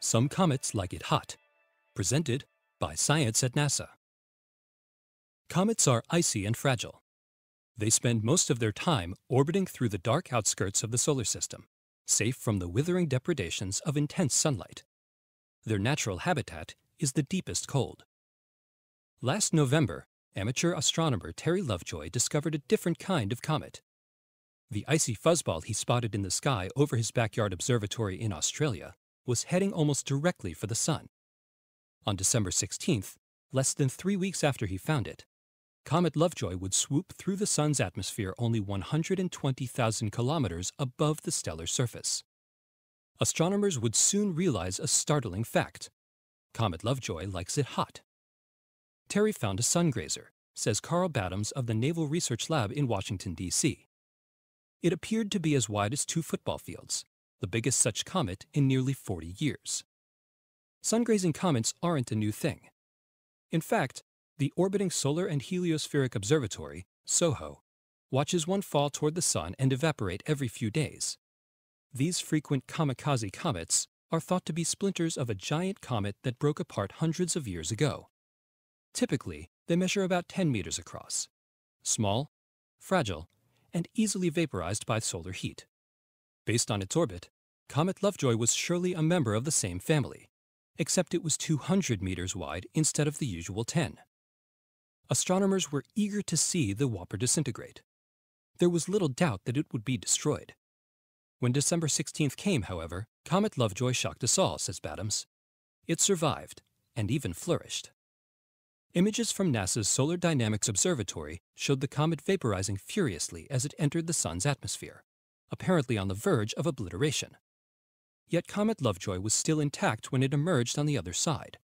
Some comets like it hot. Presented by Science at NASA. Comets are icy and fragile. They spend most of their time orbiting through the dark outskirts of the solar system, safe from the withering depredations of intense sunlight. Their natural habitat is the deepest cold. Last November, amateur astronomer Terry Lovejoy discovered a different kind of comet. The icy fuzzball he spotted in the sky over his backyard observatory in Australia was heading almost directly for the Sun. On December 16th, less than 3 weeks after he found it, Comet Lovejoy would swoop through the Sun's atmosphere only 120,000 kilometers above the stellar surface. Astronomers would soon realize a startling fact. Comet Lovejoy likes it hot. Terry found a sun grazer, says Carl Badams of the Naval Research Lab in Washington, D.C. It appeared to be as wide as 2 football fields, the biggest such comet in nearly 40 years. Sun-grazing comets aren't a new thing. In fact, the Orbiting Solar and Heliospheric Observatory, SOHO, watches one fall toward the Sun and evaporate every few days. These frequent kamikaze comets are thought to be splinters of a giant comet that broke apart hundreds of years ago. Typically, they measure about 10 meters across. Small, fragile, and easily vaporized by solar heat. Based on its orbit, Comet Lovejoy was surely a member of the same family, except it was 200 meters wide instead of the usual 10. Astronomers were eager to see the whopper disintegrate. There was little doubt that it would be destroyed. When December 16th came, however, Comet Lovejoy shocked us all, says Badams. It survived, and even flourished. Images from NASA's Solar Dynamics Observatory showed the comet vaporizing furiously as it entered the Sun's atmosphere, apparently on the verge of obliteration. Yet Comet Lovejoy was still intact when it emerged on the other side.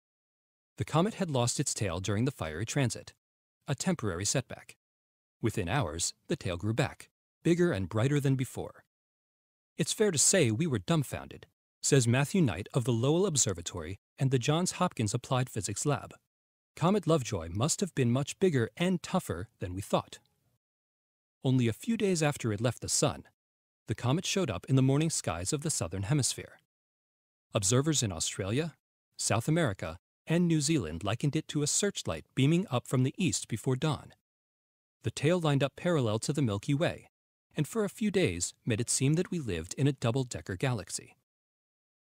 The comet had lost its tail during the fiery transit, a temporary setback. Within hours, the tail grew back, bigger and brighter than before. It's fair to say we were dumbfounded, says Matthew Knight of the Lowell Observatory and the Johns Hopkins Applied Physics Lab. Comet Lovejoy must have been much bigger and tougher than we thought. Only a few days after it left the Sun, the comet showed up in the morning skies of the southern hemisphere. Observers in Australia, South America, and New Zealand likened it to a searchlight beaming up from the east before dawn. The tail lined up parallel to the Milky Way, and for a few days made it seem that we lived in a double-decker galaxy.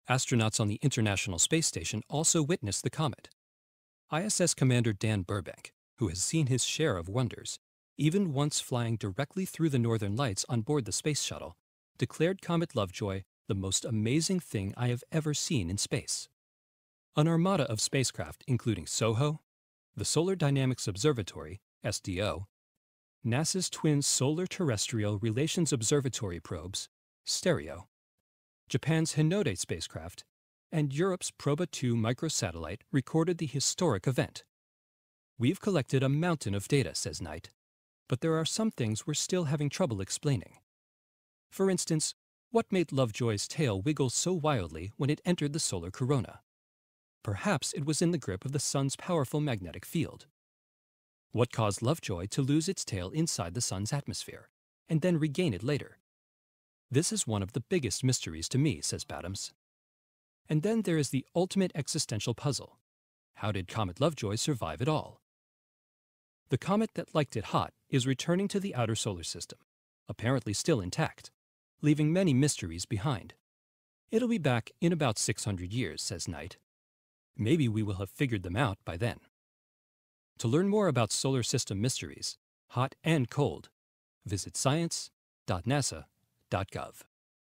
Astronauts on the International Space Station also witnessed the comet. ISS Commander Dan Burbank, who has seen his share of wonders, even once flying directly through the northern lights on board the space shuttle, declared Comet Lovejoy the most amazing thing I have ever seen in space. An armada of spacecraft including SOHO, the Solar Dynamics Observatory, SDO, NASA's twin Solar Terrestrial Relations Observatory probes, STEREO, Japan's Hinode spacecraft, and Europe's Proba 2 microsatellite recorded the historic event. We've collected a mountain of data, says Knight, but there are some things we're still having trouble explaining. For instance, what made Lovejoy's tail wiggle so wildly when it entered the solar corona? Perhaps it was in the grip of the Sun's powerful magnetic field. What caused Lovejoy to lose its tail inside the Sun's atmosphere, and then regain it later? This is one of the biggest mysteries to me, says Badams. And then there is the ultimate existential puzzle. How did Comet Lovejoy survive at all? The comet that liked it hot is returning to the outer solar system, apparently still intact, leaving many mysteries behind. It'll be back in about 600 years, says Knight. Maybe we will have figured them out by then. To learn more about solar system mysteries, hot and cold, visit science.nasa.gov.